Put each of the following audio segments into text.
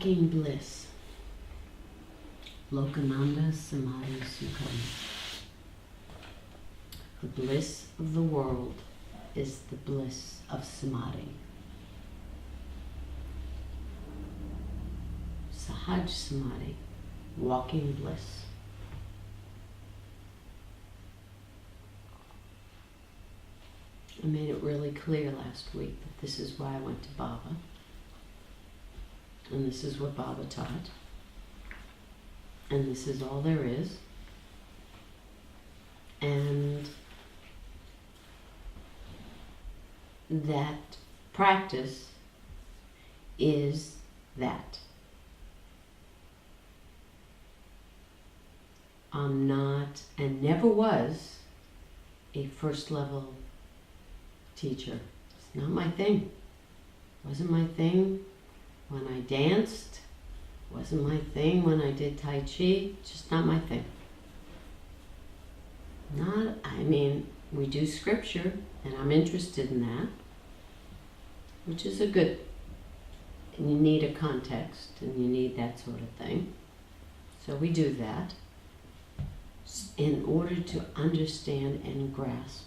Walking bliss. Lokananda Samadhi Sukham. The bliss of the world is the bliss of Samadhi. Sahaj Samadhi, walking bliss. I made it really clear last week that this is why I went to Baba. And this is what Baba taught. And this is all there is. And that practice is that. I'm not, and never was, a first level teacher. It's not my thing. It wasn't my thing when I danced. It wasn't my thing when I did Tai Chi. Just not my thing. We do scripture, and I'm interested in that, which is a good, and you need a context, and you need that sort of thing. So we do that in order to understand and grasp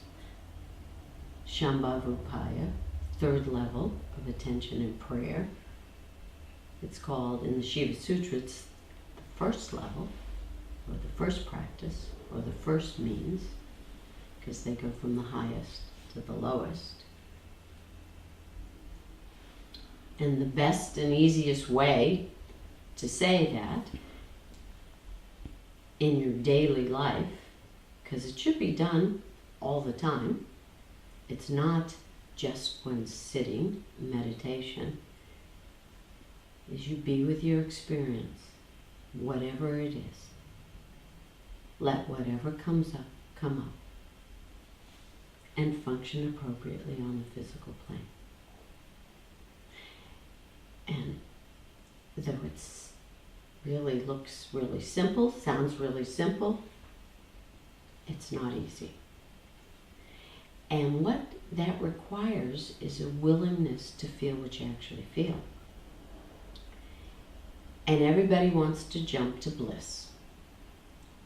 Shambhavarupaya, third level of attention and prayer. It's called, in the Shiva Sutra, it's the first level, or the first practice, or the first means, because they go from the highest to the lowest. And the best and easiest way to say that in your daily life, because it should be done all the time. It's not just when sitting, meditation, is you be with your experience, whatever it is. Let whatever comes up, come up, and function appropriately on the physical plane. And though it's really looks really simple, sounds really simple, it's not easy. And what that requires is a willingness to feel what you actually feel. And everybody wants to jump to bliss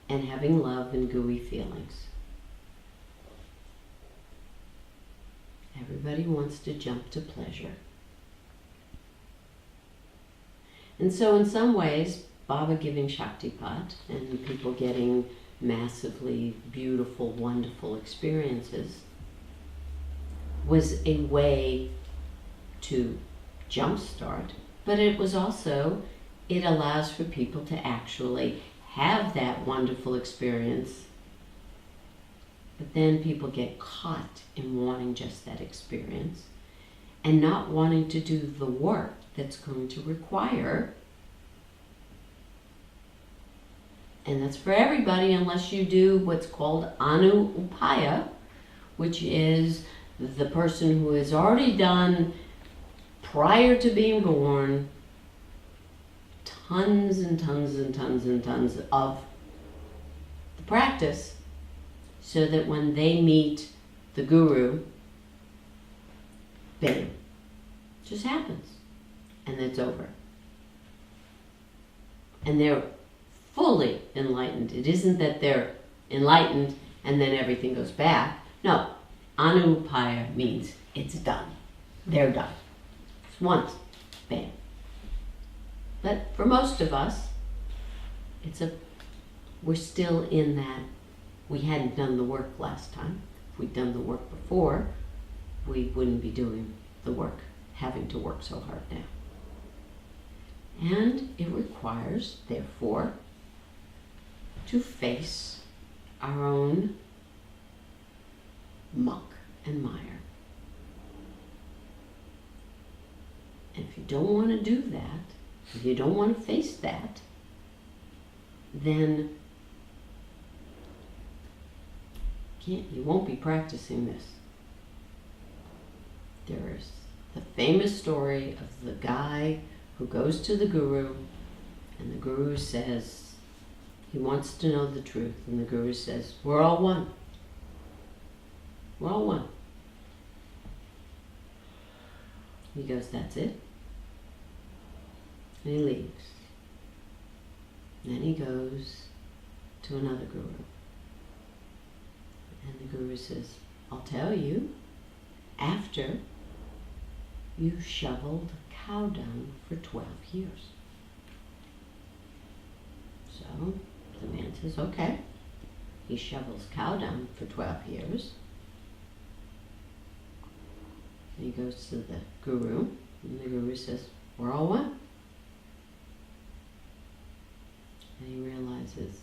and having love and gooey feelings. Everybody wants to jump to pleasure. And so in some ways, Baba giving Shaktipat and people getting massively beautiful, wonderful experiences was a way to jumpstart, but it was also, it allows for people to actually have that wonderful experience, but then people get caught in wanting just that experience and not wanting to do the work that's going to require, and that's for everybody unless you do what's called Anu Upaya, which is the person who has already done, prior to being born, tons and tons and tons and tons of the practice, so that when they meet the guru, bam, it just happens. And it's over. And they're fully enlightened. It isn't that they're enlightened and then everything goes back. No, Anupaya means it's done. They're done. It's once, bam. But for most of us, we're still in that, we hadn't done the work last time. If we'd done the work before, we wouldn't be doing the work, having to work so hard now. And it requires, therefore, to face our own muck and mire. And if you don't want to do that, if you don't want to face that, then you won't be practicing this. There's the famous story of the guy who goes to the guru, and the guru says, he wants to know the truth, and the guru says, we're all one. We're all one. He goes, that's it? And he leaves. Then he goes to another guru. And the guru says, I'll tell you, after you shoveled cow dung for 12 years. So the man says, okay. He shovels cow dung for 12 years. And he goes to the guru, and the guru says, we're all one. And he realizes,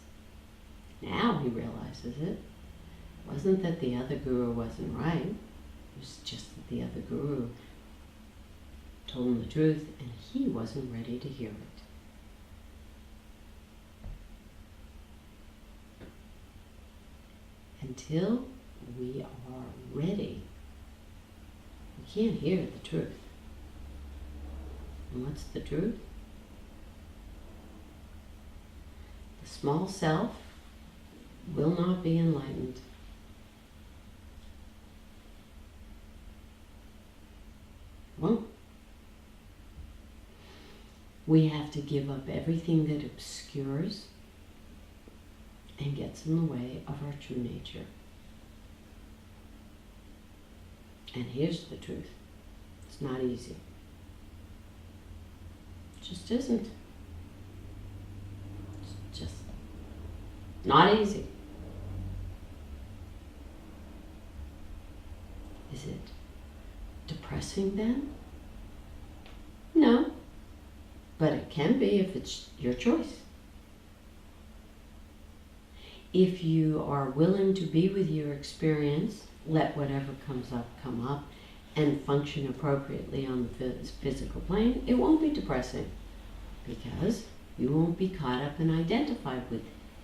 now he realizes it, wasn't that the other guru wasn't right. It was just that the other guru told him the truth, and he wasn't ready to hear it. Until we are ready, we can't hear the truth. And what's the truth? The small self will not be enlightened. Won't. We have to give up everything that obscures and gets in the way of our true nature. And here's the truth. It's not easy. It just isn't. It's just not easy. Is it depressing then? No. But it can be if it's your choice. If you are willing to be with your experience, let whatever comes up come up, and function appropriately on the physical plane, it won't be depressing because you won't be caught up and identified with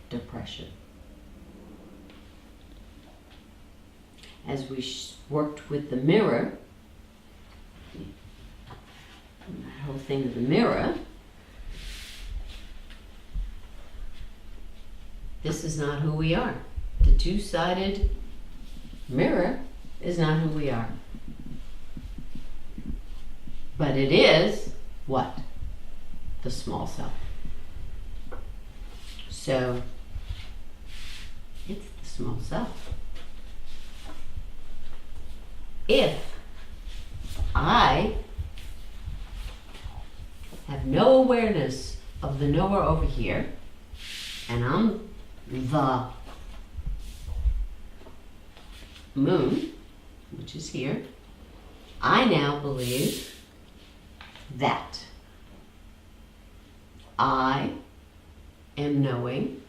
depression. As we worked with the mirror, that whole thing of the mirror, this is not who we are. The two-sided mirror is not who we are. But it is what? The small self. So, it's the small self. If I have no awareness of the knower over here, and I'm the moon, which is here, I now believe that I am knowing.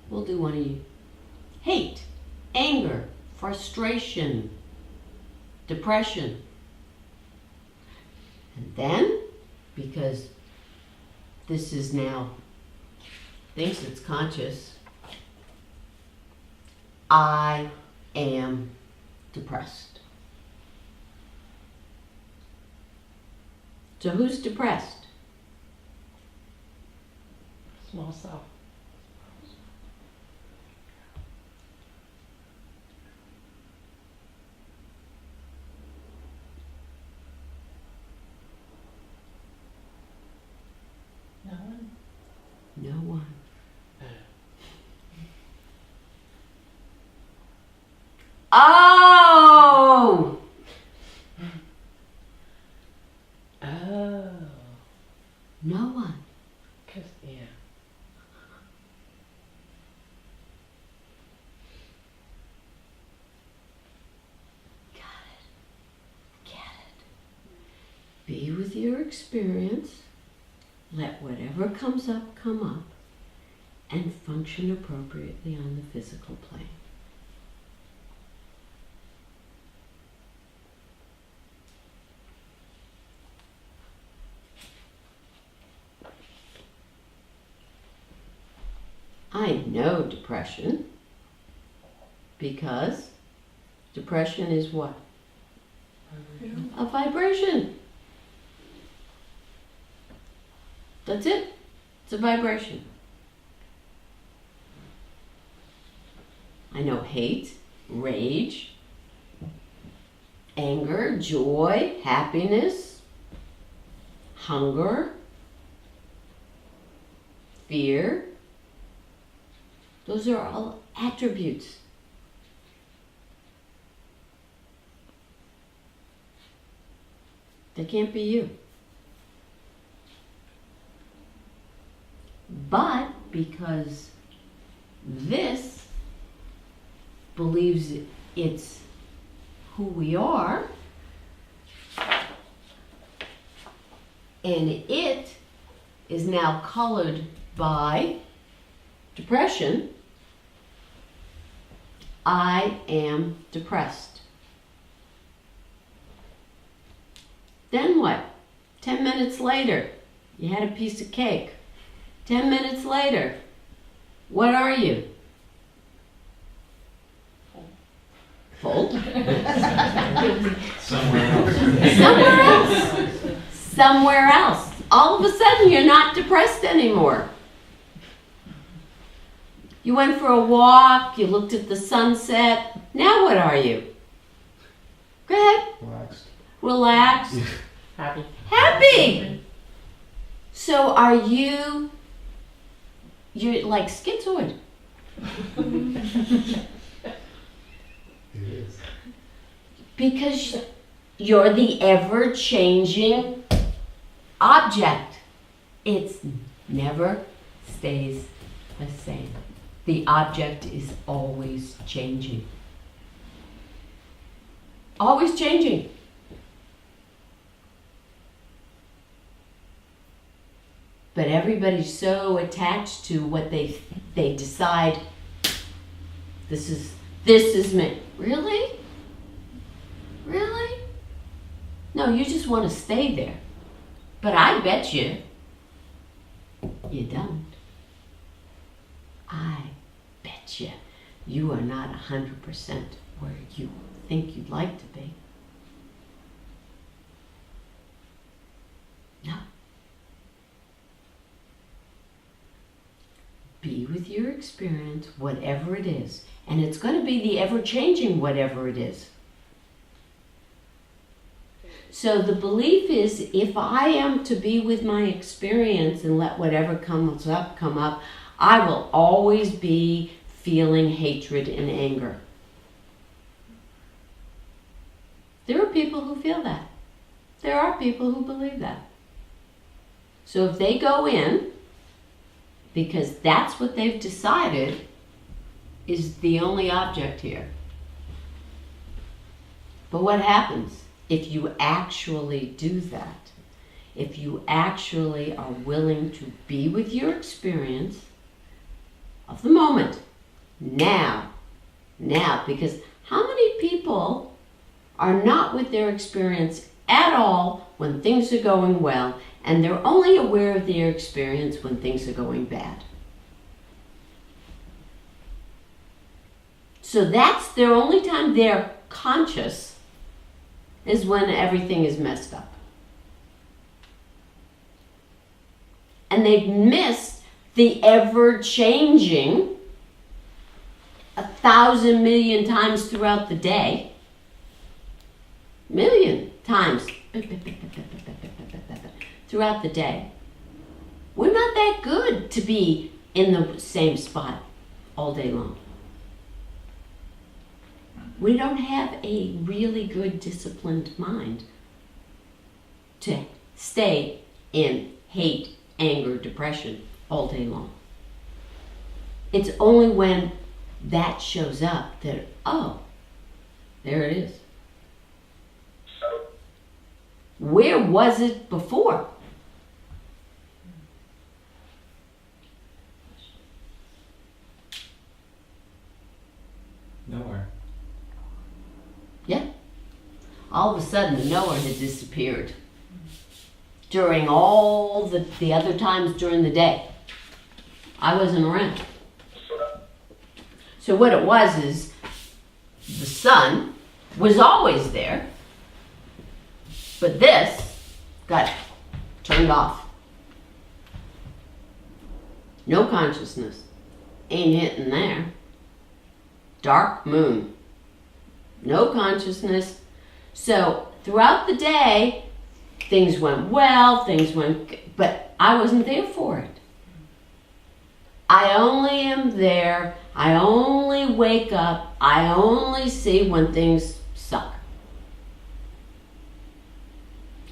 We'll do one of you. Hate, anger, frustration, depression. And then, because this is now thinks it's conscious, I am depressed. So who's depressed? Small self. No one. No one. Oh! Oh. No one. 'Cause, yeah. Got it. Get it. Be with your experience. Let whatever comes up come up. And function appropriately on the physical plane. I know depression because depression is what? A vibration. That's it. It's a vibration. I know hate, rage, anger, joy, happiness, hunger, fear. Those are all attributes. They can't be you. But because this believes it's who we are, and it is now colored by depression, I am depressed. Then what? 10 minutes later, you had a piece of cake. 10 minutes later, what are you? Full? Somewhere else. Somewhere else. Somewhere else. All of a sudden, you're not depressed anymore. You went for a walk, you looked at the sunset. Now what are you? Go ahead. Relaxed. Relaxed. Happy. Happy. So are you're like schizoid. It is. Because you're the ever-changing object. It never stays the same. The object is always changing. Always changing. But everybody's so attached to what they decide, this is me. Really? Really? No, you just want to stay there. But I bet you don't. I bet you are not 100% where you think you'd like to be. No. Be with your experience, whatever it is. And it's going to be the ever-changing whatever it is. So the belief is, if I am to be with my experience and let whatever comes up come up, I will always be feeling hatred and anger. There are people who feel that. There are people who believe that. So if they go in, because that's what they've decided is the only object here. But what happens if you actually do that? If you actually are willing to be with your experience of the moment, now, because how many people are not with their experience at all when things are going well, and they're only aware of their experience when things are going bad? So that's their only time they're conscious, is when everything is messed up. And they've missed the ever-changing 1,000 million times throughout the day. Million times throughout the day. We're not that good to be in the same spot all day long. We don't have a really good disciplined mind to stay in hate, anger, depression all day long. It's only when that shows up that, oh, there it is. Where was it before? Nowhere. Yeah. All of a sudden, nowhere had disappeared during all the other times during the day. I wasn't around. So what it was is the sun was always there, but this got turned off. No consciousness. Ain't hitting there. Dark moon. No consciousness. So throughout the day, things went well, but I wasn't there for it. I only am there, I only wake up, I only see when things suck.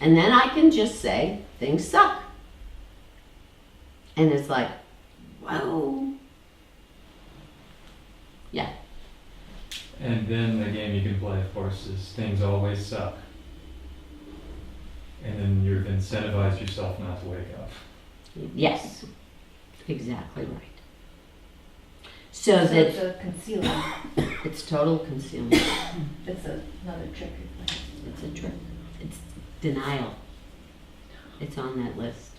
And then I can just say, things suck. And it's like, whoa. Yeah. And then the game you can play, of course, is things always suck. And then you've incentivized yourself not to wake up. Yes. Exactly right. So So that it's a concealment. it's total concealment. It's another trick you're playing. It's a trick. It's denial. It's on that list.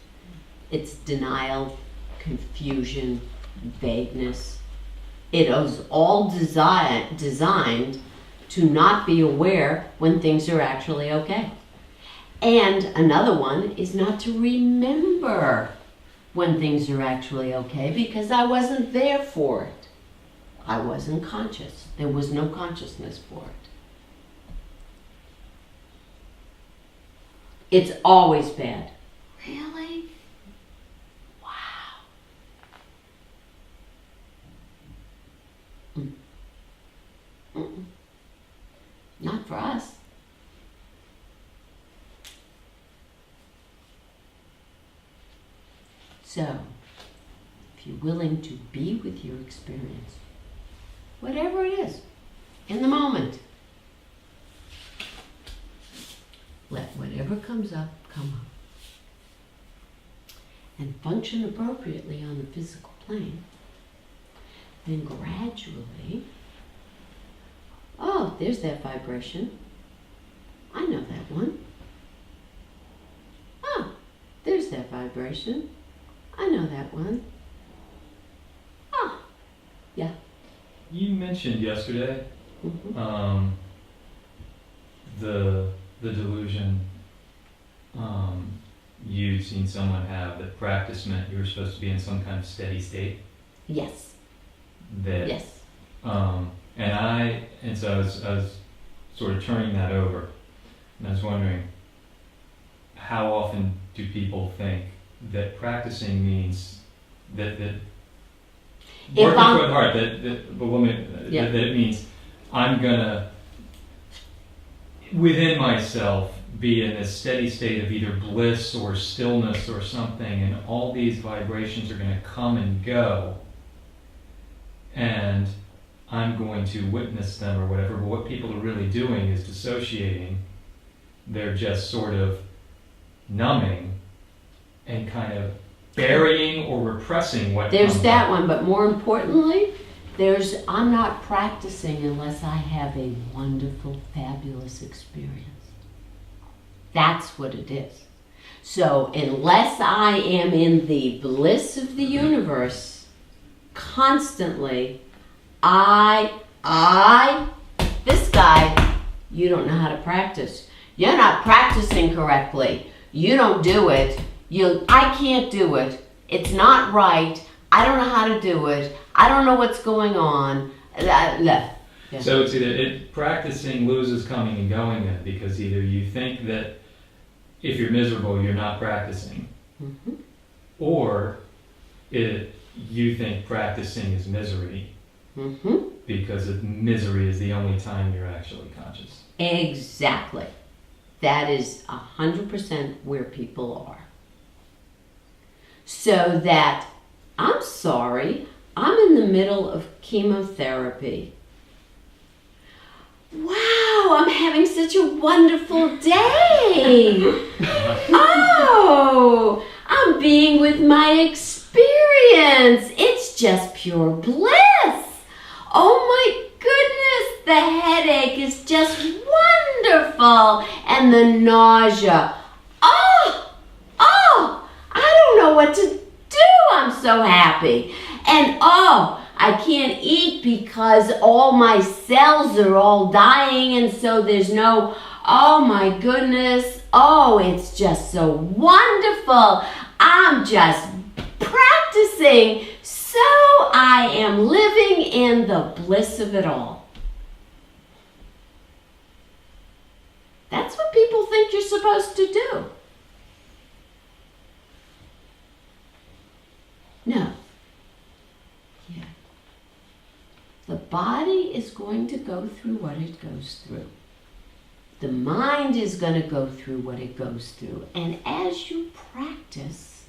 It's denial, confusion, vagueness. It is all designed to not be aware when things are actually okay. And another one is not to remember when things are actually okay because I wasn't there for it. I wasn't conscious. There was no consciousness for it. It's always bad. Really? Wow. Mm-mm. Not for us. So, if you're willing to be with your experience, whatever it is, in the moment, let whatever comes up, come up. And function appropriately on the physical plane. Then gradually, oh, there's that vibration. I know that one. Oh, there's that vibration. I know that one. Ah, yeah. You mentioned yesterday Mm-hmm. the delusion you'd seen someone have that practice meant you were supposed to be in some kind of steady state. Yes. That Yes. and so I was sort of turning that over, and I was wondering how often do people think that practicing means that working I'm- toward heart that it means I'm gonna within myself be in this steady state of either bliss or stillness or something, and all these vibrations are going to come and go, and I'm going to witness them or whatever. But what people are really doing is dissociating. They're just sort of numbing and kind of burying or repressing what There's comes that up. one, but more importantly, I'm not practicing unless I have a wonderful, fabulous experience. That's what it is. So unless I am in the bliss of the universe constantly, this guy, you don't know how to practice. You're not practicing correctly. You don't do it. I can't do it. It's not right. I don't know how to do it. I don't know what's going on. Yeah. So it's either practicing loses coming and going then, because either you think that if you're miserable you're not practicing, Mm-hmm. or you think practicing is misery Mm-hmm. because misery is the only time you're actually conscious. Exactly. That is 100% where people are. So that, I'm sorry, I'm in the middle of chemotherapy. Wow, I'm having such a wonderful day. Oh, I'm being with my experience. It's just pure bliss. Oh my goodness, the headache is just wonderful. And the nausea. Oh, I don't know what to do. I'm so happy. And I can't eat because all my cells are all dying, and so there's no, oh my goodness, it's just so wonderful. I'm just practicing, so I am living in the bliss of it all. That's what people think you're supposed to do. No. Yeah. The body is going to go through what it goes through. The mind is going to go through what it goes through. And as you practice,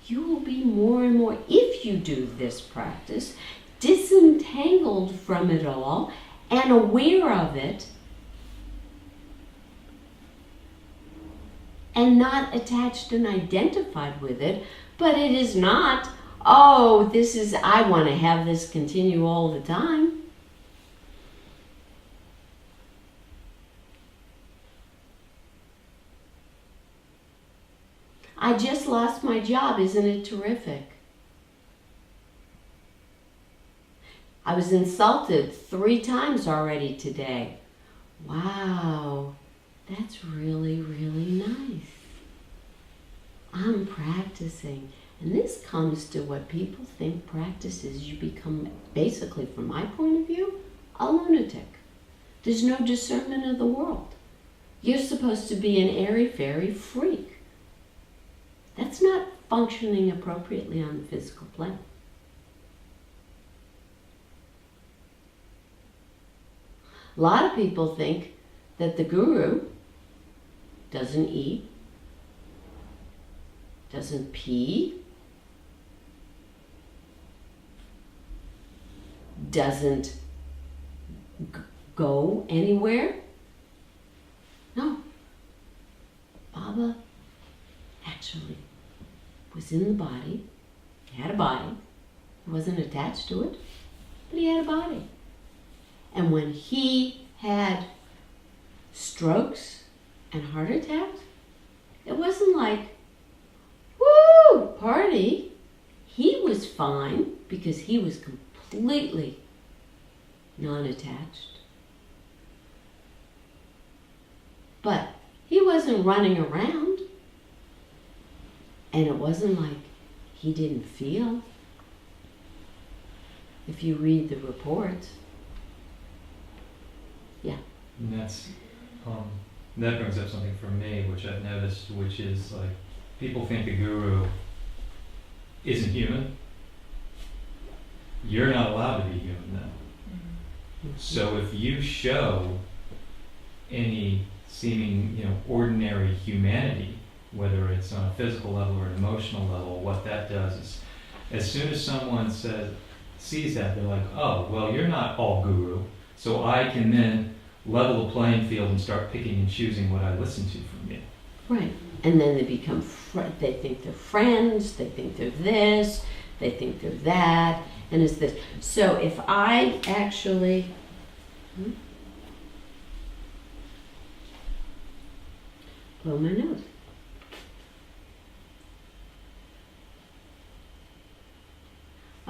you will be more and more, if you do this practice, disentangled from it all and aware of it and not attached and identified with it. But it is not, oh, this is, I want to have this continue all the time. I just lost my job, isn't it terrific? I was insulted 3 times already today. Wow, that's really, really nice. I'm practicing. And this comes to what people think practice is. You become, basically, from my point of view, a lunatic. There's no discernment of the world. You're supposed to be an airy-fairy freak. That's not functioning appropriately on the physical plane. A lot of people think that the guru doesn't eat, doesn't pee, doesn't go anywhere. No. Baba actually was in the body. He had a body. He wasn't attached to it, but he had a body. And when he had strokes and heart attacks, it wasn't like, woo, party. He was fine because he was completely non-attached. But he wasn't running around. And it wasn't like he didn't feel. If you read the reports. Yeah. And that brings up something for me, which I've noticed, which is like, people think the guru isn't human. You're not allowed to be human then. So if you show any seeming, ordinary humanity, whether it's on a physical level or an emotional level, what that does is, as soon as someone sees that, they're like, oh, well, you're not all guru, so I can then level the playing field and start picking and choosing what I listen to from you. Right. And then they become, they think they're friends, they think they're this, they think they're that, and it's this. So if I actually, blow my nose.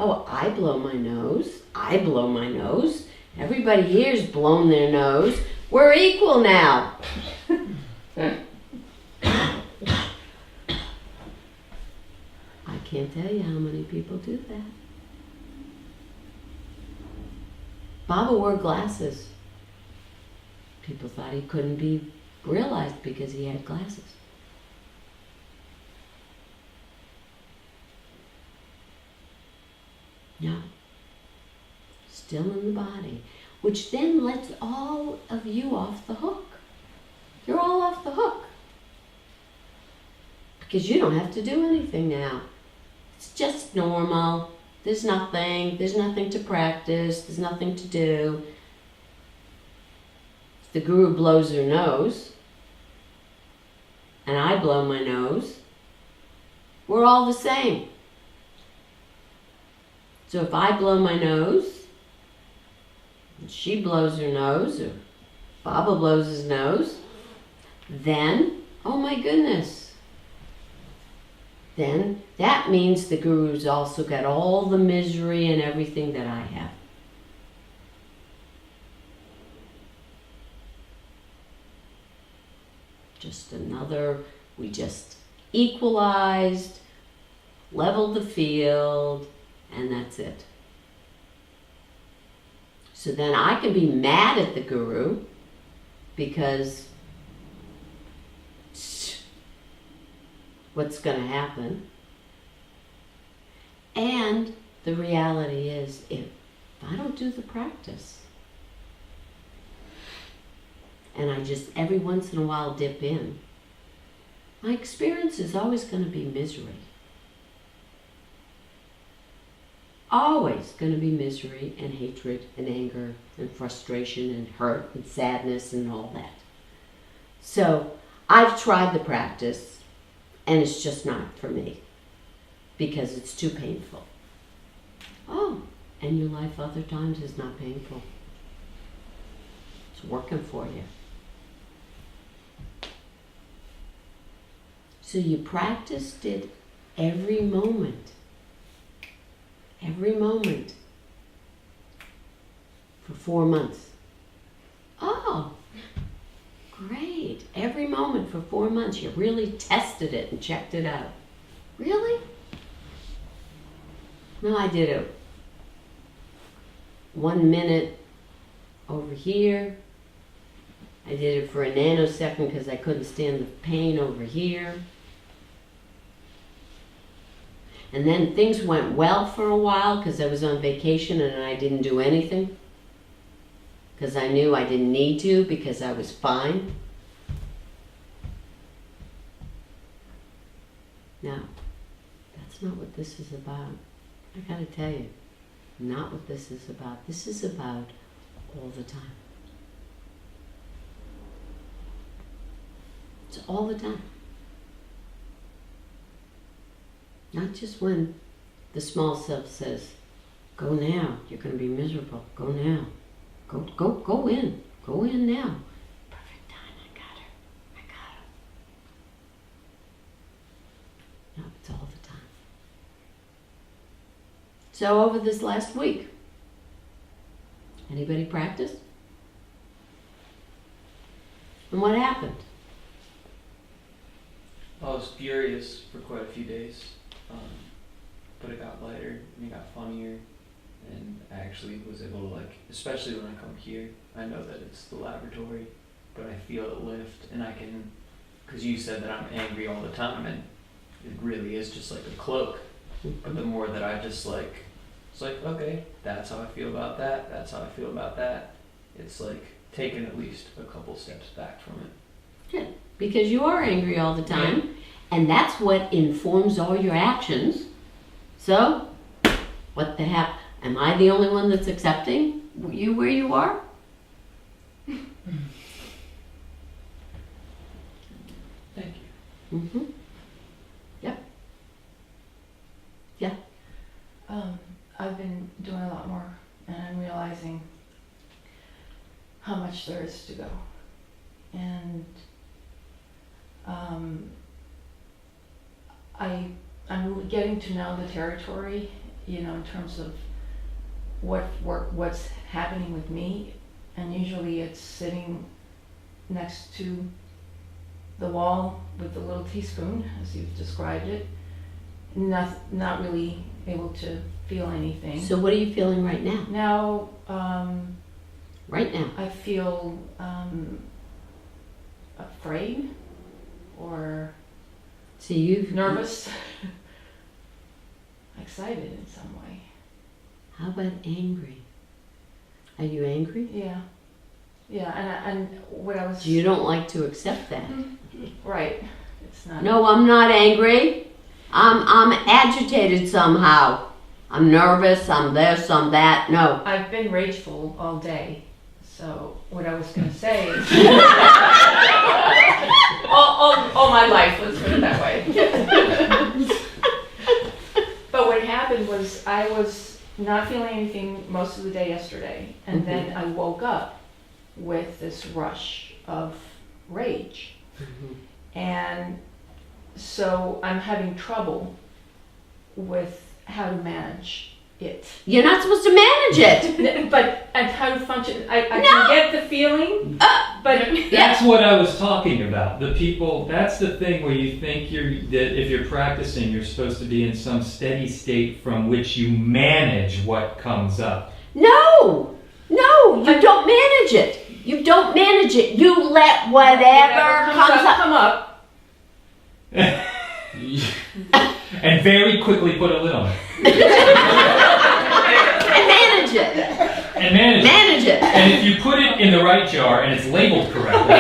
Oh, I blow my nose. I blow my nose. Everybody here's blown their nose. We're equal now. I can't tell you how many people do that. Baba wore glasses. People thought he couldn't be realized because he had glasses. No. Still in the body. Which then lets all of you off the hook. You're all off the hook. Because you don't have to do anything now. It's just normal. There's nothing to practice. There's nothing to do. If the guru blows her nose, and I blow my nose, we're all the same. So if I blow my nose, and she blows her nose, or Baba blows his nose, then, oh my goodness, then that means the guru's also got all the misery and everything that I have. Just another, we just equalized, leveled the field, and that's it. So then I can be mad at the guru because what's going to happen? And the reality is, if I don't do the practice, and I just every once in a while dip in, my experience is always going to be misery. Always going to be misery and hatred and anger and frustration and hurt and sadness and all that. So I've tried the practice, and it's just not for me because it's too painful. Oh, and your life other times is not painful. It's working for you. So you practiced it every moment. Every moment. For 4 months. Oh, great. Every moment for 4 months. You really tested it and checked it out. Really? No, I did it 1 minute over here. I did it for a nanosecond because I couldn't stand the pain over here. And then things went well for a while because I was on vacation and I didn't do anything. Because I knew I didn't need to because I was fine. Now, that's not what this is about. I gotta tell you, not what this is about. This is about all the time. It's all the time. Not just when the small self says, go now, you're going to be miserable. Go now. Go in. Go in now. Perfect time, I got her. No, it's all the time. So over this last week, anybody practice? And what happened? I was furious for quite a few days, but it got lighter and it got funnier, and I actually was able to, like, especially when I come here, I know that it's the laboratory, but I feel it lift, and I can, because you said that I'm angry all the time, and it really is just like a cloak, but the more that I just like, it's like, okay, that's how I feel about that, that's how I feel about that, it's like taking at least a couple steps back from it. Good. Because you are angry all the time, and that's what informs all your actions. So, what the heck? Am I the only one that's accepting you where you are? Thank you. Mm-hmm. Yep. Yeah. I've been doing a lot more, and I'm realizing how much there is to go. And I'm getting to know the territory, you know, in terms of what's happening with me, and usually it's sitting next to the wall with the little teaspoon, as you've described it, not really able to feel anything. So what are you feeling right now? Now, Right now. I feel afraid or So you've nervous, excited in some way. How about angry? Are you angry? Yeah, and what I was You don't like to accept that. right. It's not. No, I'm not angry. I'm agitated somehow. I'm nervous. I'm this. I'm that. No. I've been rageful all day. So what I was gonna say is all my life, let's put it that way. But what happened was I was not feeling anything most of the day yesterday, and then I woke up with this rush of rage. And so I'm having trouble with how to manage it. You're not supposed to manage it. But and how to function. I No. can get the feeling, but That's what I was talking about. The people, that's the thing where you think that if you're practicing, you're supposed to be in some steady state from which you manage what comes up. No, you don't manage it. You don't manage it. You let whatever comes up. come up. and very quickly put a lid on it. And manage it. And manage it. Manage it. And if you put it in the right jar and it's labeled correctly,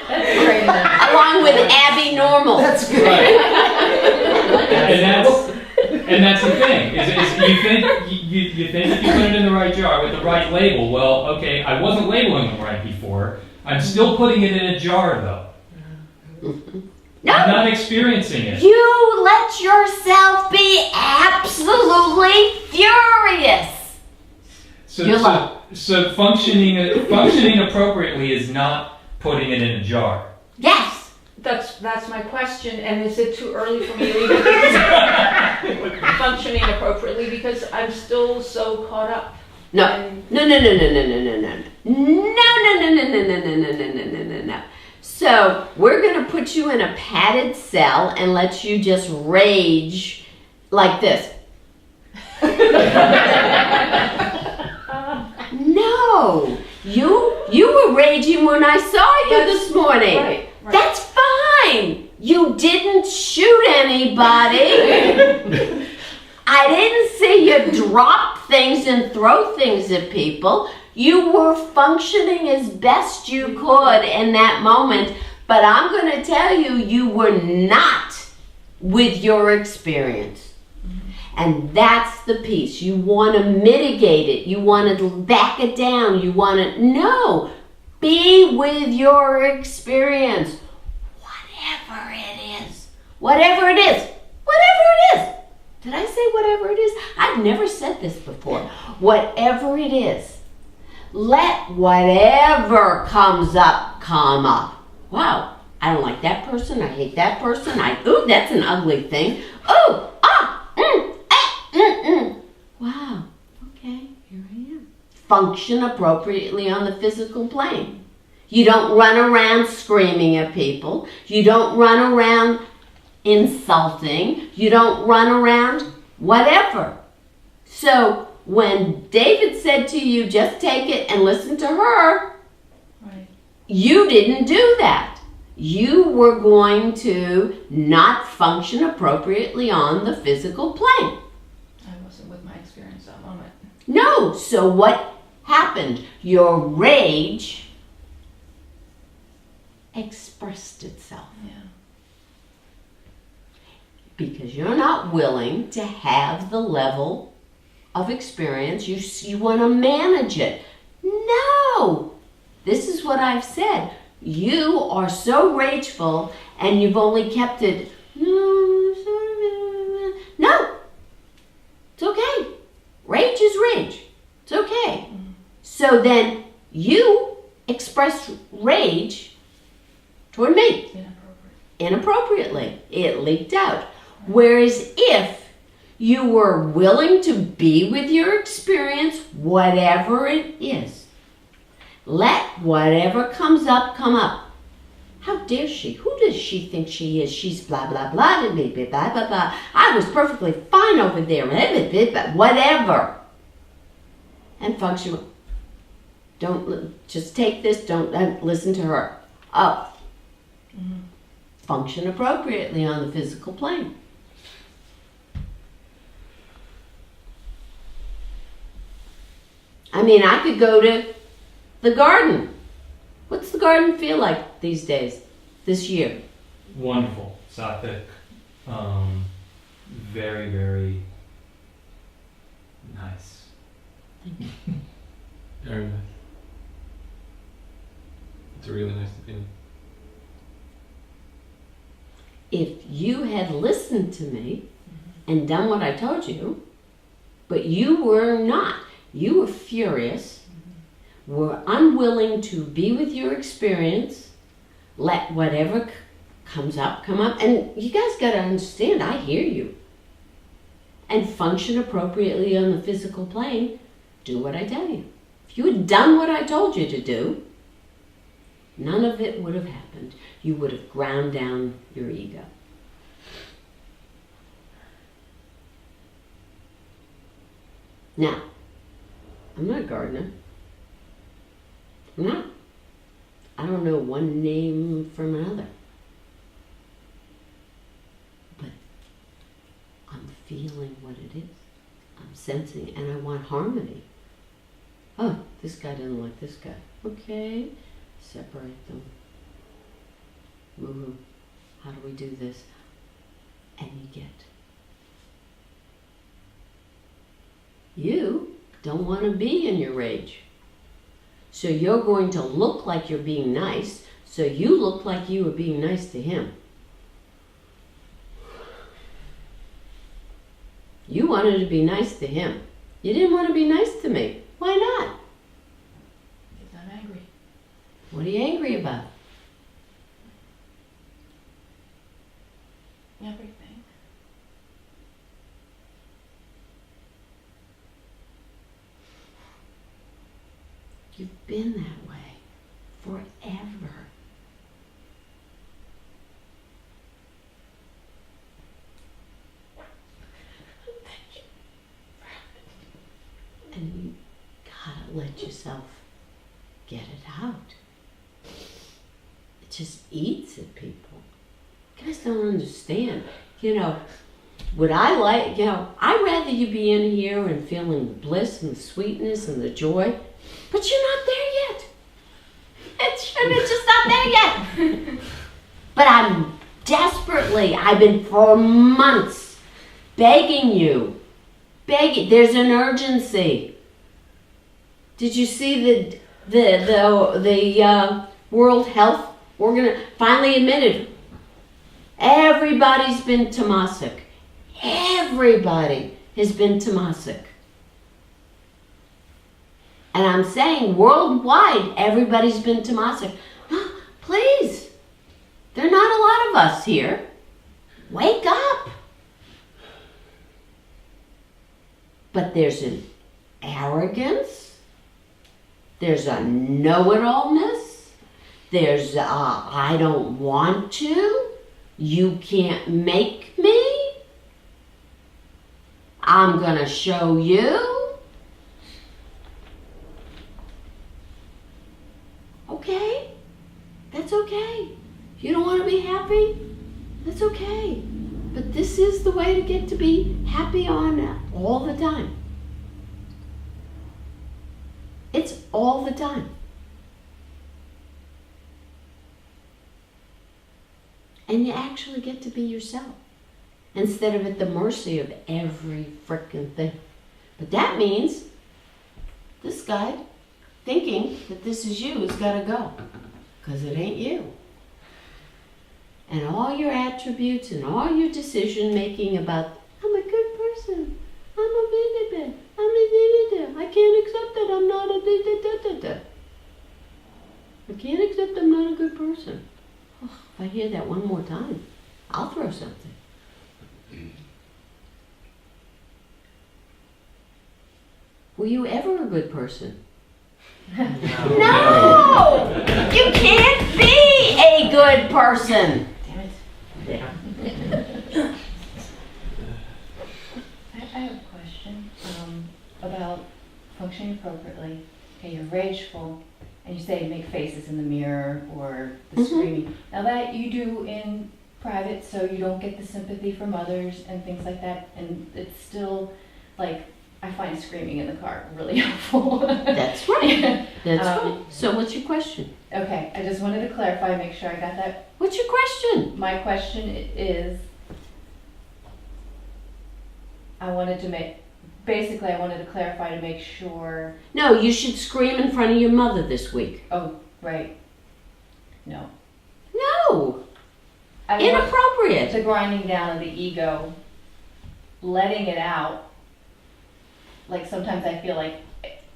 Great. Along with Abby Normal. That's good. right. And that's the thing. Is you think you think if you put it in the right jar with the right label, well, okay, I wasn't labeling them right before. I'm still putting it in a jar though. I'm No, not experiencing it. you let yourself be absolutely furious. So, You're so functioning appropriately is not putting it in a jar. Yes. That's my question, and is it too early for me to even functioning appropriately because I'm still so caught up? No. And No. No. No. No. No. No. No. No. No. No. So we're gonna put you in a padded cell and let you just rage like this. No, you were raging when I saw you this morning. right. That's fine. You didn't shoot anybody. I didn't see you drop things and throw things at people. You were functioning as best you could in that moment, but I'm going to tell you, you were not with your experience. And that's the piece. You want to mitigate it. You want to back it down. You want to, no, be with your experience. Whatever it is. Whatever it is. Whatever it is. Did I say whatever it is? I've never said this before. Whatever it is. Let whatever comes up come up. Wow, I don't like that person. I hate that person. Ooh, that's an ugly thing. Ooh, Wow, okay, here I am. Function appropriately on the physical plane. You don't run around screaming at people. You don't run around insulting. You don't run around whatever. So when David said to you, just take it and listen to her, Right. you didn't do that. You were going to not function appropriately on the physical plane. I wasn't with my experience that moment. No, so what happened? Your rage expressed itself. Yeah. Because you're not willing to have the level of experience. You want to manage it. No! This is what I've said. You are so rageful and you've only kept it. No! It's okay. Rage is rage. It's okay. So then you express rage toward me inappropriately. It leaked out. Whereas if you were willing to be with your experience, whatever it is, let whatever comes up come up. How dare she? Who does she think she is? She's blah, blah, blah, blah, blah, blah, blah, blah. I was perfectly fine over there, whatever. And function. Don't, just take this, don't listen to her. Oh. Function appropriately on the physical plane. I mean, I could go to the garden. What's the garden feel like these days, this year? Wonderful, Satvik. Very, very nice. Very nice. It's a really nice opinion. If you had listened to me and done what I told you, but you were not, you were furious, were unwilling to be with your experience, let whatever comes up, come up, and you guys got to understand, I hear you. And function appropriately on the physical plane, do what I tell you. If you had done what I told you to do, none of it would have happened. You would have ground down your ego. Now, I'm not a gardener. I'm not. I don't know one name from another. feeling what it is. I'm sensing, and I want harmony. Oh, this guy doesn't like this guy. Okay, separate them. Move. How do we do this? And you don't want to be in your rage. So you're going to look like you're being nice, so you look like you were being nice to him. You wanted to be nice to him. You didn't want to be nice to me. Why not? Because I'm angry. What are you angry about? Everything. You've been that way forever. And you gotta let yourself get it out. It just eats at people. You guys don't understand. You know, would I like, you know, I'd rather you be in here and feeling the bliss and the sweetness and the joy, but you're not there yet. It's just not there yet. But I'm desperately, I've been for months begging you, there's an urgency. Did you see the World Health Organization finally admitted everybody's been Tomasic. Everybody has been Tomasic. And I'm saying worldwide, everybody's been Tomasic. No, please. There are not a lot of us here. Wake up. But there's an arrogance. There's a know-it-allness. There's a, I don't want to. You can't make me. I'm gonna show you. Okay, that's okay. You don't want to be happy? That's okay. But this is the way to get to be happy on all the time. It's all the time. And you actually get to be yourself instead of at the mercy of every frickin' thing. But that means this guy thinking that this is you has got to go, because it ain't you. And all your attributes and all your decision making about, I'm a good person, I'm a bit, I'm a I can't accept that I'm not a I can't accept I'm not a good person. Oh, if I hear that one more time, I'll throw something. Were you ever a good person? No! You can't be a good person! Damn it. Yeah. I have a question about functioning appropriately. Okay, you're rageful, and you say make faces in the mirror or the screaming. Now that you do in private, so you don't get the sympathy from others and things like that, and it's still like, I find screaming in the car really helpful. That's right. That's Um, right. So what's your question? Okay, I just wanted to clarify, make sure I got that. What's your question? My question is, I wanted to clarify to make sure, No, you should scream in front of your mother this week. oh, right. No. No! I want Inappropriate. the grinding down of the ego, letting it out. Like sometimes I feel like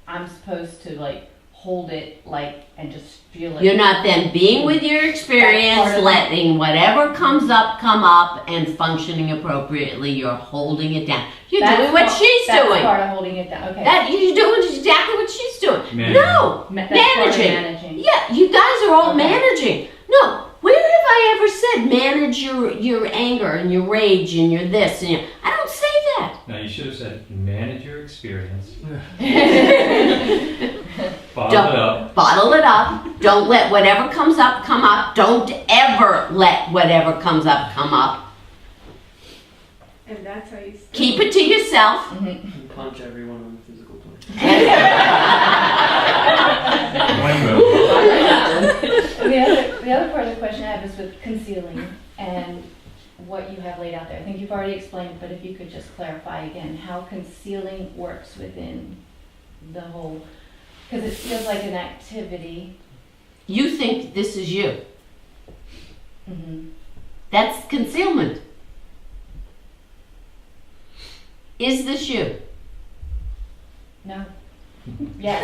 I'm supposed to like hold it like and just feel it. You're not then being with your That's experience, part of letting whatever comes up come up, and functioning appropriately. You're holding it down. You're That's doing what part- she's that's doing. part of holding it down. Okay. That you're doing exactly what she's doing. Managing. No, That's part of managing. managing. Yeah, you guys are all Okay. managing. No, where have I ever said manage your anger and your rage and your this and your? I don't say that. Now you should have said manage your experience, Don't- bottle it up. Bottle it up. Don't let whatever comes up come up. Don't ever let whatever comes up come up. And that's how you still Keep it to yourself. Mhm. And punch everyone on the physical plane. One move. The other part of the question I have is with concealing and what you have laid out there. I think you've already explained it, but if you could just clarify again how concealing works within the whole, because it feels like an activity. You think this is you. Mhm. That's concealment. Is this you? No. Yes.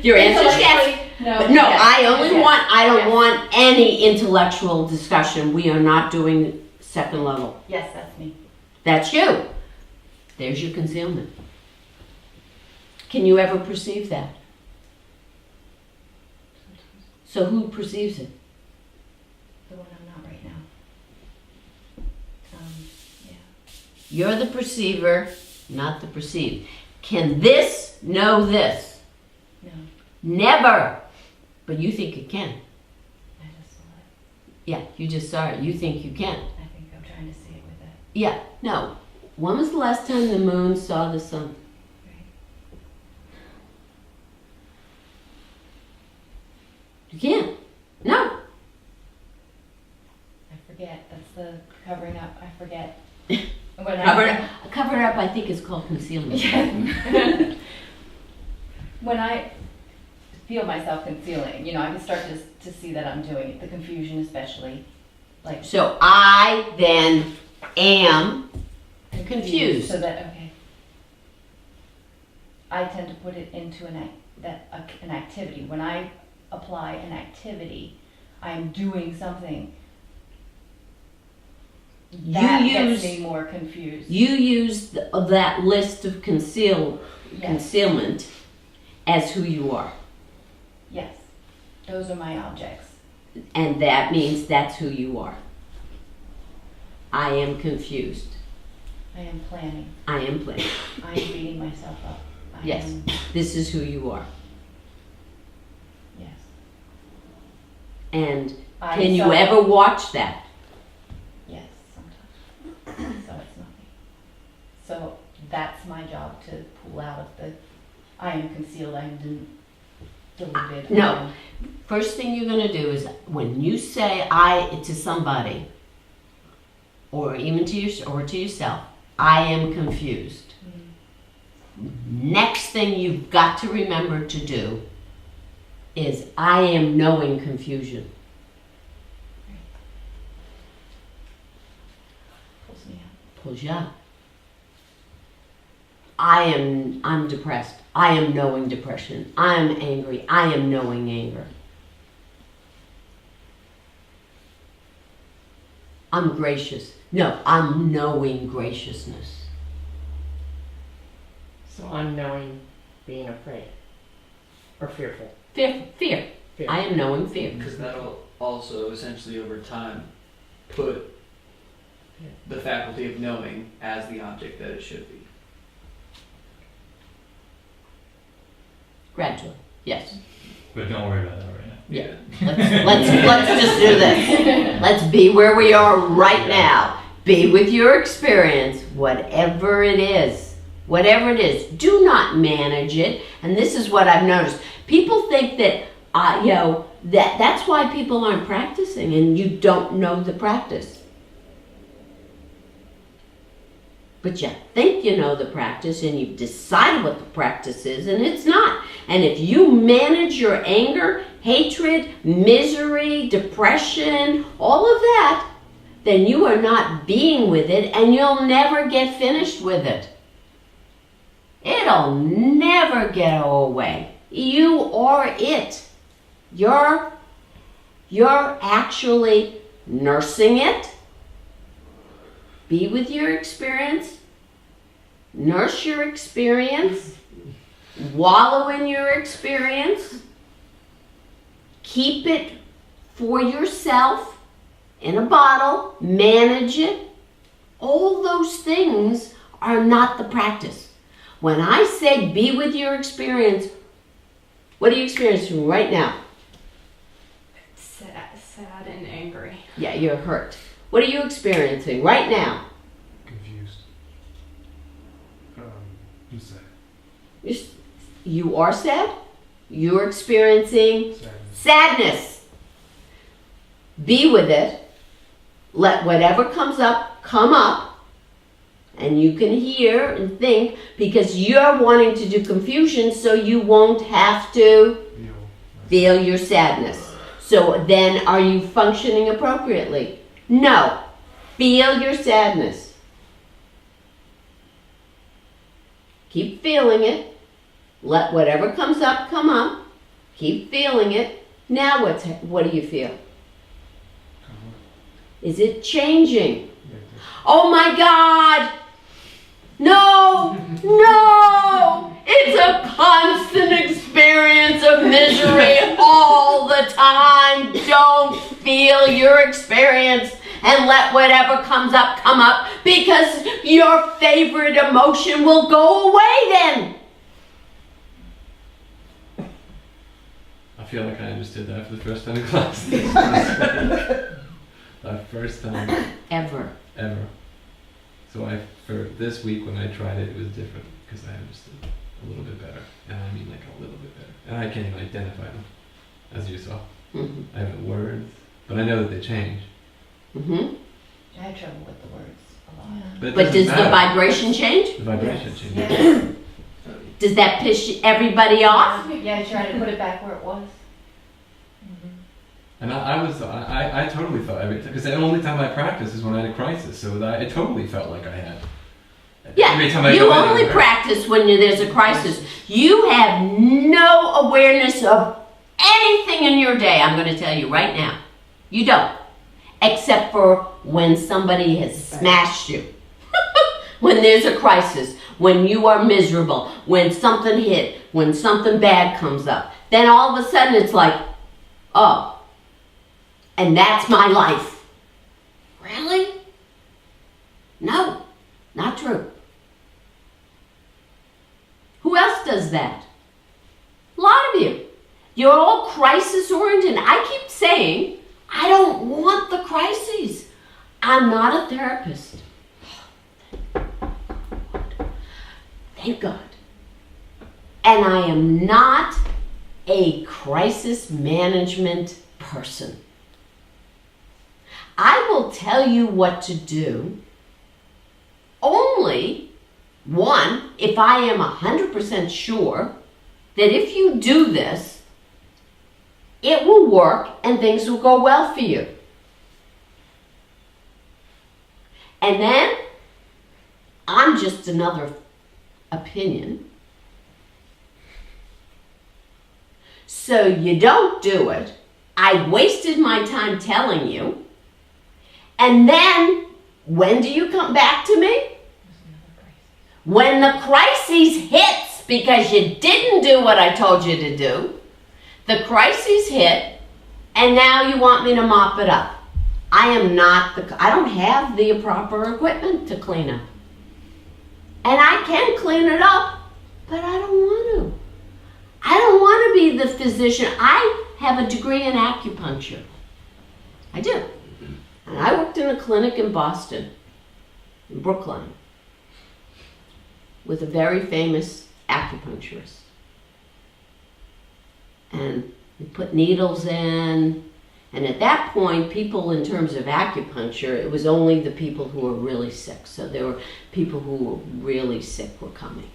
Your answer is yes. No. But no, yes, I only yes, want, I don't yes. want any intellectual discussion. We are not doing second level. Yes, that's me. That's you. There's your concealment. Can you ever perceive that? So who perceives it? The one I'm not right now. Yeah. You're the perceiver, not the perceived. Can this know this? No, Never. But you think it can. I just saw it. Yeah, you just saw it. You think you can. I think I'm trying to see it with it. Yeah, no. When was the last time the moon saw the sun? Right. You can't. No. I forget. That's the covering up. I forget. When Cover it up, I think, is called concealment. Yeah. When I feel myself concealing, I can start to see that I'm doing it. The confusion, especially, like So I then am confused. So that I tend to put it into an activity. When I apply an activity, I'm doing something. That gets me more confused. You use that list of Yes. concealment as who you are. Yes. Those are my objects. And that means that's who you are. I am confused. I am planning. I am playing. I am beating myself up. I Yes. am, This is who you are. yes. And I can you so- ever watch that? Yes, sometimes. So it's not me. So that's my job, to pull out of the, I am concealed, I am deluded. No. I am- First thing you're going to do is when you say I to somebody, or even to yourself, I am confused. Next thing you've got to remember to do is I am knowing confusion. Pulls me out. Pulls you up. I'm depressed. I am knowing depression. I am angry. I am knowing anger. I'm gracious. No, I'm knowing graciousness. So unknowing being afraid or fearful. Fear. Fear. I am knowing fear. Because that'll also essentially over time put the faculty of knowing as the object that it should be. Gradually. Yes. But don't worry about that right now. Yeah. Let's just do this. Let's be where we are right now. Be with your experience, whatever it is. Whatever it is. Do not manage it. And this is what I've noticed. People think that, that's why people aren't practicing and you don't know the practice. But you think you know the practice and you've decided what the practice is, and it's not. And if you manage your anger, hatred, misery, depression, all of that, then you are not being with it and you'll never get finished with it. It'll never go away. You or it. You're actually nursing it. Be with your experience. Nurse your experience. Wallow in your experience. Keep it for yourself in a bottle. Manage it. All those things are not the practice. When I say be with your experience, what are you experiencing right now? sad and angry. Yeah, you're hurt. What are you experiencing right now? Confused. I'm sad. You are sad. You're experiencing Sadness. sadness. Be with it. Let whatever comes up come up. And you can hear and think because you're wanting to do confusion so you won't have to feel your sadness. So then are you functioning appropriately? No. Feel your sadness. Keep feeling it. Let whatever comes up come up. Keep feeling it. Now what do you feel? Is it changing? Oh my God! No! No! It's a constant experience of misery all the time. Don't feel your experience and let whatever comes up come up because your favorite emotion will go away then. I feel like I understood that for the first time in class. The first time Ever. ever. So for this week when I tried it, it was different because I understood a little bit better. And I mean like a little bit better. And I can't even identify them, as you saw. Mm-hmm. I have words, but I know that they change. Mm-hmm. I had trouble with the words a lot. But, it But doesn't does the matter. vibration change? The vibration Yes. changes. Yeah. Does that piss everybody off? Yeah, I tried to put it back where it was. And I totally thought, because the only time I practiced is when I had a crisis, so I totally felt like I had. Every time Yeah, I you go in, only I'm- practice when there's a crisis. You have no awareness of anything in your day, I'm going to tell you right now. You don't. Except for when somebody has smashed you. When there's a crisis, when you are miserable, when something hit, when something bad comes up. Then all of a sudden it's like, oh, and that's my life. Really? No, not true. Who else does that? A lot of you. You're all crisis oriented. I keep saying, I don't want the crises. I'm not a therapist. Thank God. And I am not a crisis management person. I will tell you what to do only, one, if I am 100% sure that if you do this, it will work and things will go well for you. And then, I'm just another opinion. So you don't do it. I wasted my time telling you. And then, when do you come back to me? When the crisis hits because you didn't do what I told you to do. The crisis hit, and now you want me to mop it up. I don't have the proper equipment to clean up. And I can clean it up, but I don't want to. I don't want to be the physician. I have a degree in acupuncture. I do. And I worked in a clinic in Boston, in Brookline, with a very famous acupuncturist. And we put needles in. And at that point, people in terms of acupuncture, it was only the people who were really sick. So there were people who were really sick were coming.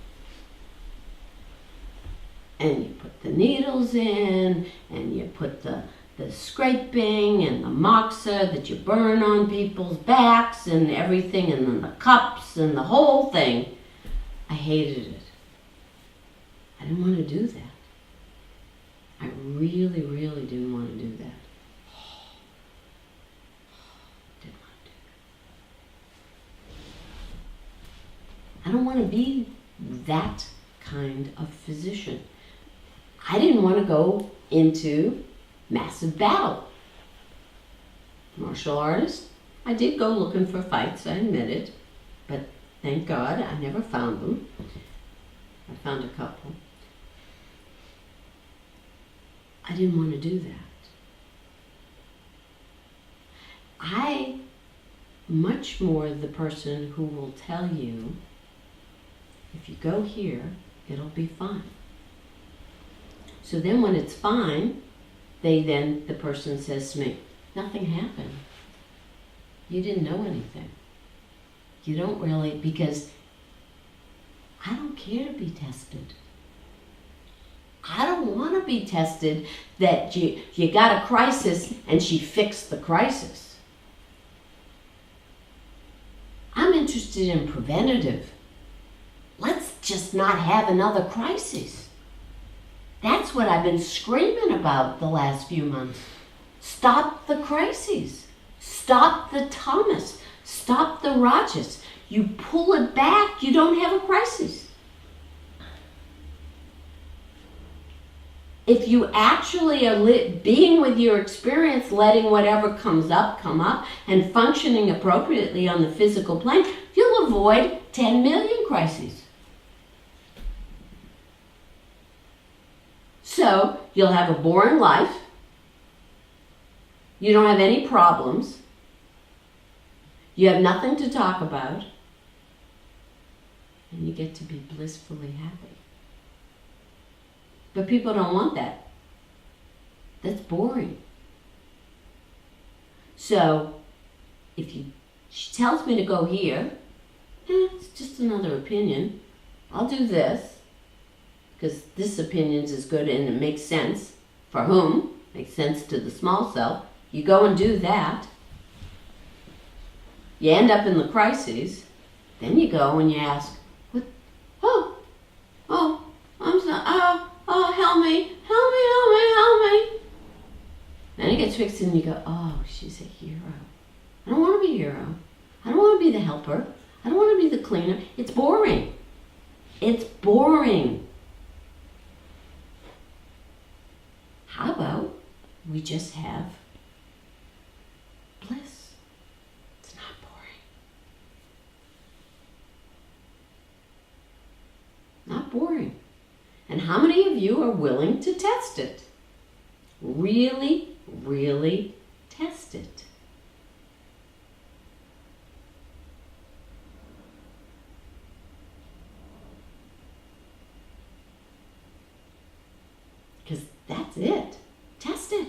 And you put the needles in, and you put the scraping and the moxa that you burn on people's backs and everything, and then the cups and the whole thing. I hated it. I didn't want to do that. I really, really didn't want to do that. Didn't want to do that. I don't want to be that kind of physician. I didn't want to go into massive battle. Martial artist, I did go looking for fights, I admit it, but thank God I never found them. I found a couple. I didn't want to do that. I much more the person who will tell you, if you go here, it'll be fine. So then when it's fine, the person says to me, nothing happened. You didn't know anything. You don't really, because I don't care to be tested. I don't want to be tested that you got a crisis and she fixed the crisis. I'm interested in preventative. Let's just not have another crisis. That's what I've been screaming about the last few months. Stop the crises. Stop the Thomas. Stop the Rajas. You pull it back, you don't have a crisis. If you actually are being with your experience, letting whatever comes up come up, and functioning appropriately on the physical plane, you'll avoid 10 million crises. So you'll have a boring life. You don't have any problems. You have nothing to talk about. And you get to be blissfully happy. But people don't want that. That's boring. So if she tells me to go here, it's just another opinion. I'll do this because this opinion's as good and it makes sense. For whom? Makes sense to the small self. You go and do that. You end up in the crises. Then you go and you ask, "What? I'm sorry. Help me. Then it gets fixed and you go, oh, she's a hero. I don't want to be a hero. I don't want to be the helper. I don't want to be the cleaner. It's boring. It's boring. How about we just have bliss? It's not boring. Not boring. And how many of you are willing to test it? Really, really test it. Because that's it. Test it.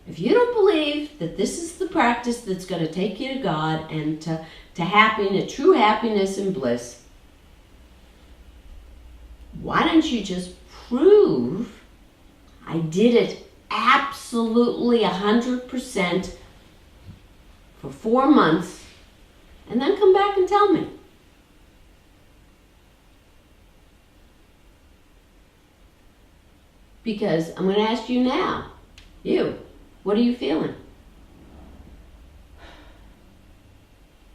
If you don't believe that this is the practice that's going to take you to God and to happiness, true happiness and bliss, why don't you just prove I did it absolutely 100% for 4 months and then come back and tell me. Because I'm going to ask you now, what are you feeling?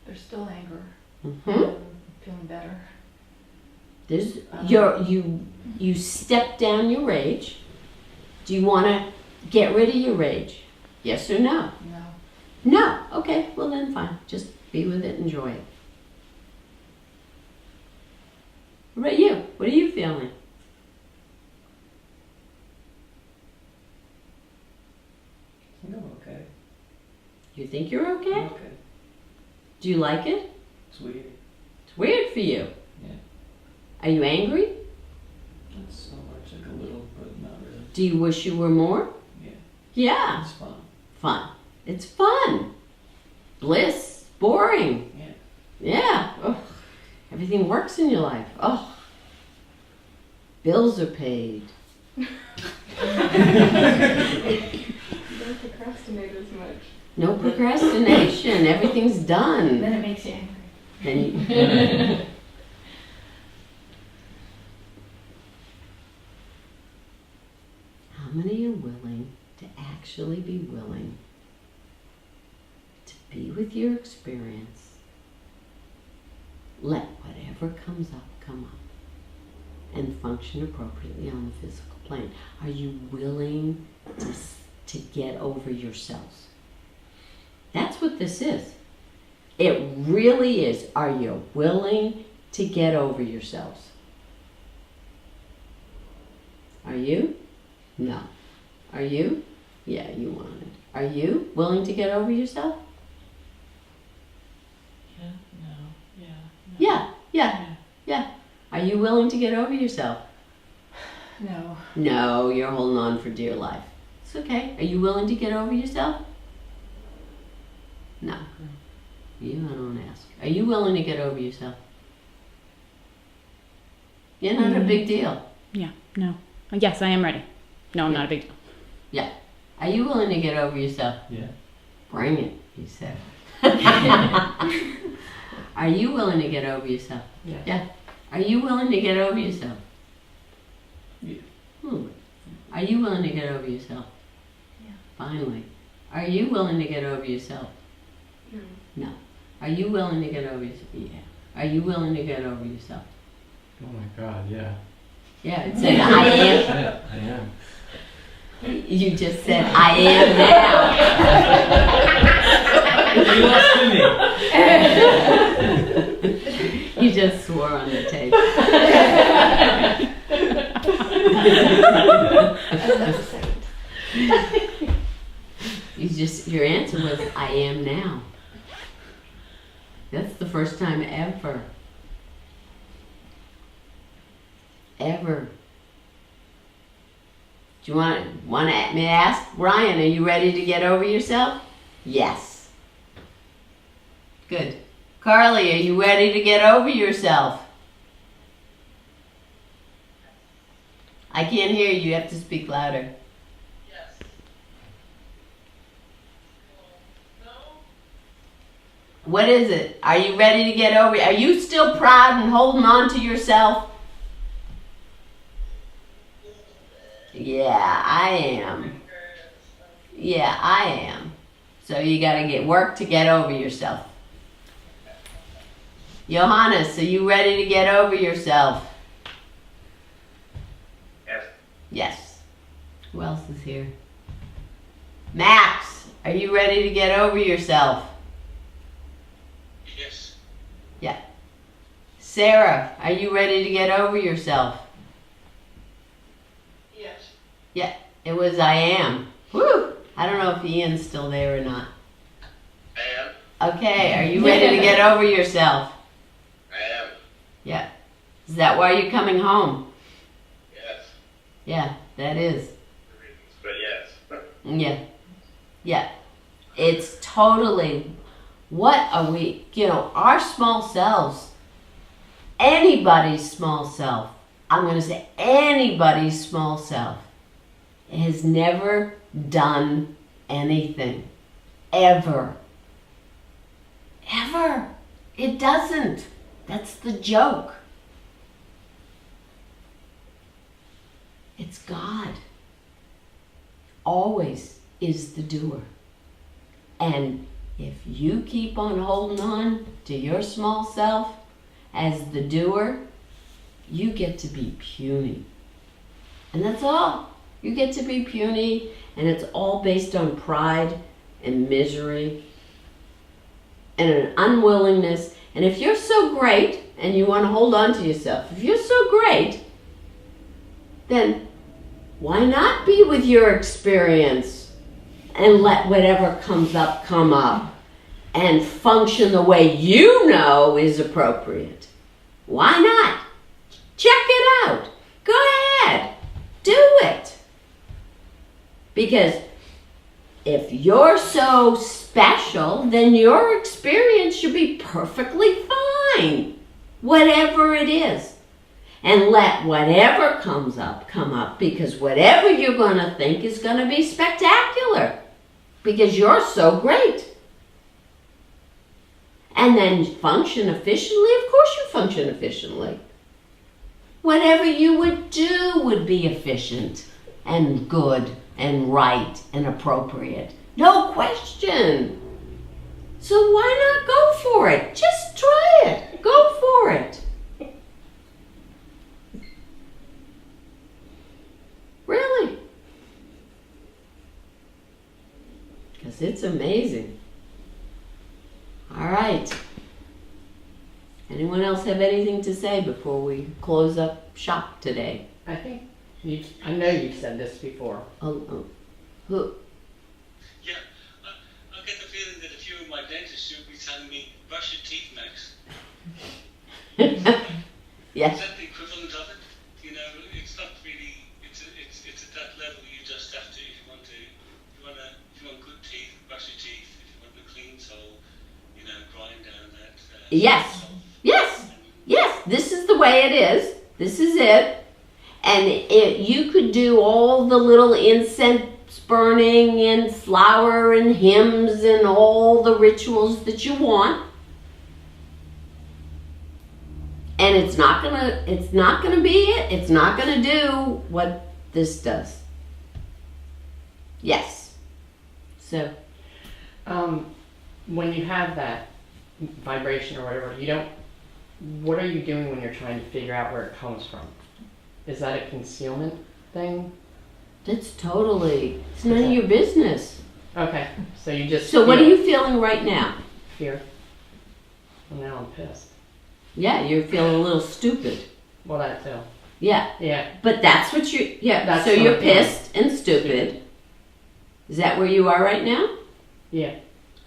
There's still anger. Mm-hmm. Feeling better. There's you step down your rage. Do you want to get rid of your rage? Yes or no? No. No. Okay, well then fine. Just be with it, enjoy it. What about you? What are you feeling? No, okay. You think you're okay? Okay. Do you like it? It's weird. It's weird for you. Yeah. Are you angry? Not so much, like a little, but not really. Do you wish you were more? Yeah. Yeah. It's fun. Fun. It's fun. Bliss. Boring. Yeah. Yeah. Ugh. Everything works in your life. Oh. Bills are paid. You don't procrastinate as much. No procrastination. Everything's done. Then it makes you angry. Then you, how many are willing to actually be willing to be with your experience? Let whatever comes up come up and function appropriately on the physical plane. Are you willing to get over yourselves? That's what this is. It really is. Are you willing to get over yourselves? Are you? No. Are you? Yeah, you want it. Are you willing to get over yourself? Yeah. Are you willing to get over yourself? No. No, you're holding on for dear life. It's okay. Are you willing to get over yourself? No. You, I don't ask. Are you willing to get over yourself? You're not a big deal. No. Yes, I am ready. No, I'm not a big deal. Are you willing to get over yourself? Yeah. Bring it, he said. Are you willing to get over yourself? Yeah. Are you willing to get over yourself? Yeah. Are you willing to get over yourself? Yeah. Finally. Are you willing to get over yourself? No. Are you willing to get over yourself? Yeah. Are you willing to get over yourself? Oh my God, yeah. Yeah, it said I am. Yeah, I am. You just said I am now. You lost to me. You just swore on the tape. Your answer was I am now. That's the first time ever. Ever. Do you want me to ask? Ryan, are you ready to get over yourself? Yes. Good. Carly, are you ready to get over yourself? I can't hear you. You have to speak louder. Yes. No. What is it? Are you ready to get over? Are you still proud and holding on to yourself? Yeah, I am. Yeah, I am. So you gotta get work to get over yourself. Johannes, are you ready to get over yourself? Yes. Yes. Who else is here? Max, are you ready to get over yourself? Yes. Sarah, are you ready to get over yourself? Yes. It was I am. Woo! I don't know if Ian's still there or not. I am. Okay, are you ready to get over yourself? I am. Yeah. Is that why you're coming home? Yes. Yeah, that is. But yes. Yeah. Yeah. It's totally, what are we, our small selves, anybody's small self, I'm going to say anybody's small self, has never done anything. Ever. Ever. It doesn't. That's the joke. It's God. Always is the doer. And if you keep on holding on to your small self as the doer, you get to be puny. And that's all. You get to be puny, and it's all based on pride and misery and an unwillingness. And if you're so great and you want to hold on to yourself, if you're so great, then why not be with your experience and let whatever comes up come up and function the way you know is appropriate? Why not? Check it out. Go ahead. Do it. Because if you're so special, then your experience should be perfectly fine, whatever it is. And let whatever comes up come up, because whatever you're going to think is going to be spectacular, because you're so great. And then function efficiently. Of course you function efficiently. Whatever you would do would be efficient and good and right and appropriate. No question. So why not go for it? Just try it. Go for it. Really. Because it's amazing. All right. Anyone else have anything to say before we close up shop today? I think I know you've said this before. Who? Yeah. I get the feeling that a few of my dentists should be telling me, brush your teeth, man. Yes. Is that the equivalent of it? You know, it's not really. It's at that level. You just have to, if you want good teeth, brush your teeth. If you want a clean soul, you know, grind down that. Yes. Yes. This is the way it is. This is it. And you could do all the little incense burning and flower and hymns and all the rituals that you want. And it's not gonna be it. It's not gonna do what this does. Yes. So, When you have that vibration or whatever, what are you doing when you're trying to figure out where it comes from? Is that a concealment thing? it's none of your business. Okay, so you just So what are feel you feeling right now? fear. Well, now I'm pissed. Yeah, you're feeling a little stupid. Well, that too. Yeah, Yeah. but that's what That's so you're what I'm feeling. pissed and stupid. Is that where you are right now? Yeah.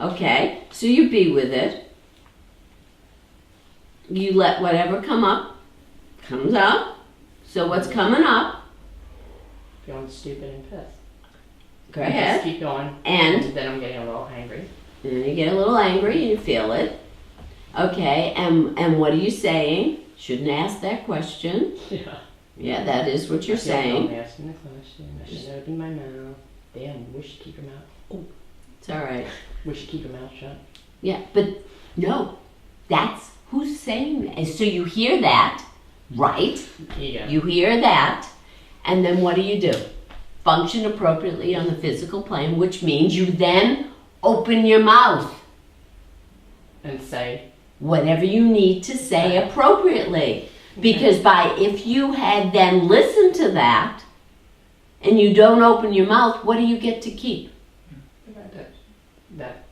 Okay, so you be with it. You let whatever come up, comes up. So what's coming up, Feeling stupid and pissed. go Just ahead. keep going. And then I'm getting a little angry. then you get a little angry and you feel it. Okay, and what are you saying? Shouldn't ask that question. Yeah. Yeah, that is what you're I feel like saying. I'm asking the question. I should open my mouth. Damn, we should keep your mouth. It's all right. We should keep your mouth shut. Yeah, but no, that's who's saying that. So you hear that, right? Ego. You hear that, and then what do? Function appropriately on the physical plane, which means you then open your mouth. And say, Whatever you need to say appropriately. Because if you had then listened to that, and you don't open your mouth, what do you get to keep? that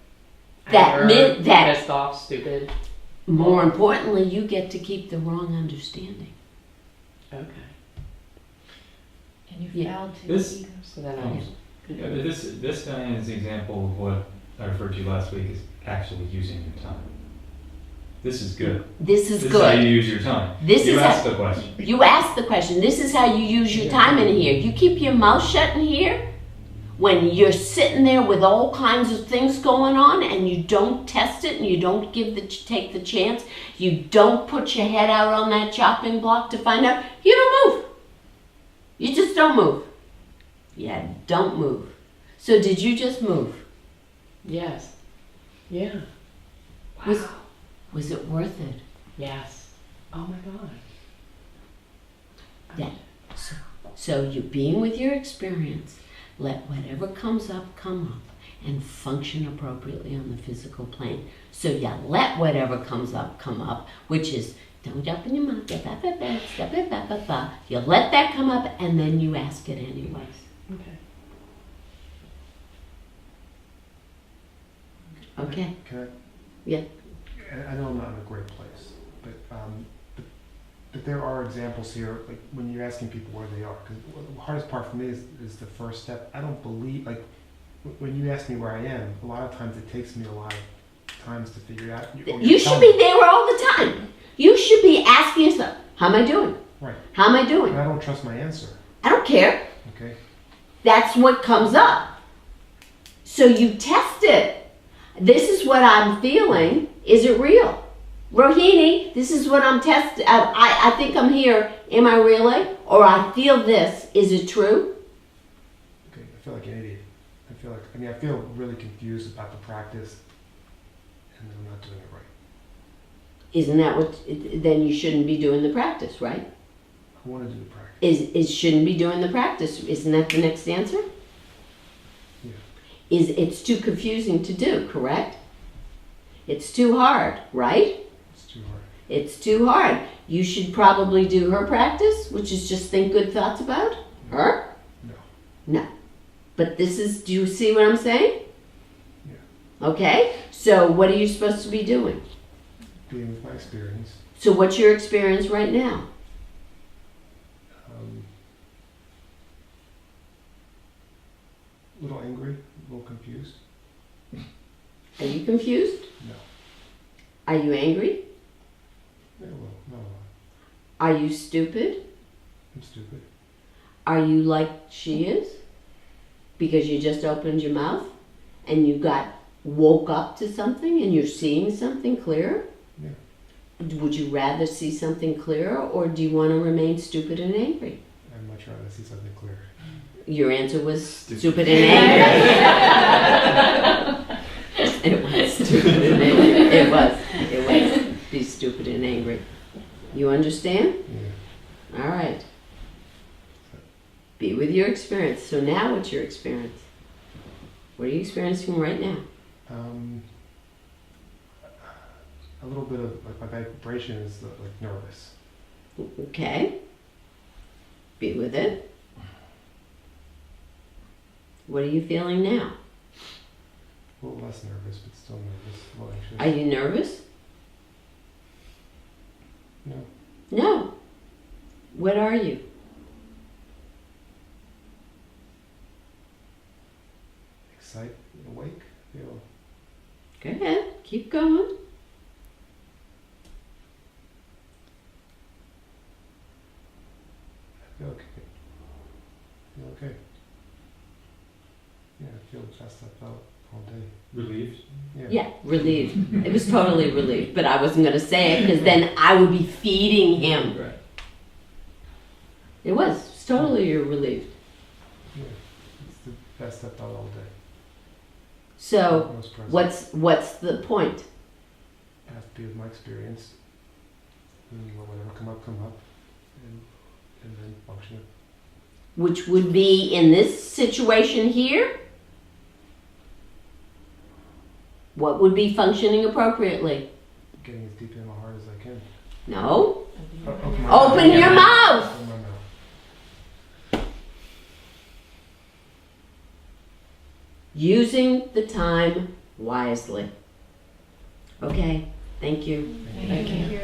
That pissed off, stupid. More importantly, you get to keep the wrong understanding. Okay. And you Yeah. fell to This- ego. So then Yeah, but this Diane is the example of what I referred to last week is actually using your time. This is good. This is This is how you good. use your time. This You is ask the question. You ask the question. This is how you use your time in here. You keep your mouth shut in here when you're sitting there with all kinds of things going on and you don't test it and you don't take the chance. You don't put your head out on that chopping block to find out. You don't move. You just don't move. Yeah, don't move. So did you just move? Yes. Yeah. Was- Was it worth it? Yes. Oh my god. Yeah. So you're being with your experience. Let whatever comes up come up and function appropriately on the physical plane. So you let whatever comes up come up, which is don't open your mouth. You let that come up and then you ask it anyways. Okay. Okay? Can I? Yeah. I know I'm not in a great place, but there are examples here, like when you're asking people where they are. Because the hardest part for me is the first step. I don't believe, like, when you ask me where I am, a lot of times it takes me a lot of times to figure it out. You should be there all the time. You should be asking yourself, how am I doing? Right. How am I doing? And I don't trust my answer. I don't care. Okay. That's what comes up. So you test it. This is what I'm feeling. Is it real? Rohini, this is what I'm testing. I think I'm here. Am I really? Or I feel this. Is it true? Okay. I feel like an idiot. I feel really confused about the practice, and I'm not doing it right. Isn't that what? Then you shouldn't be doing the practice, right? I want to do the practice. Is shouldn't be doing the practice? Isn't that the next answer? Yeah. It's too confusing to do, correct? It's too hard, right? It's too hard. It's too hard. You should probably do her practice, which is just think good thoughts about her. No. No. But this is, do you see what I'm saying? Yeah. Okay. So what are you supposed to be doing? Being with my experience. So what's your experience right now? A little angry, a little confused. Are you confused? No. Are you angry? Yeah, well, no, Are you stupid? I'm stupid. Are you like she is? Because you just opened your mouth and you got woke up to something and you're seeing something clearer? Yeah. Would you rather see something clearer or do you want to remain stupid and angry? I'd much rather see something clear. Your answer was stupid and angry. It was stupid and angry. It was. Be stupid and angry. You understand? Yeah. All right. Be with your experience. So now what's your experience? What are you experiencing right now? A little bit of like my vibration is like nervous. Okay. Be with it. What are you feeling now? A little less nervous, but still nervous. A little anxious. Are you nervous? No. No. What are you? Excited, awake, feel. Go ahead. Keep going. I feel okay. Feel okay. Yeah, I feel chest up out all day. Relieved? Yeah, relieved. It was totally relieved, but I wasn't going to say it because then I would be feeding him. Right. It was totally relieved. Yeah, it's the best I've felt all day. So, Most present. what's the point? I have to be with my experience. And let whatever come up, and then function. Which would be in this situation here? What would be functioning appropriately? Getting as deep in my heart as I can. No. Open Open your mouth. Open my mouth. Using the time wisely. Okay, thank you. Thank you. Thank you.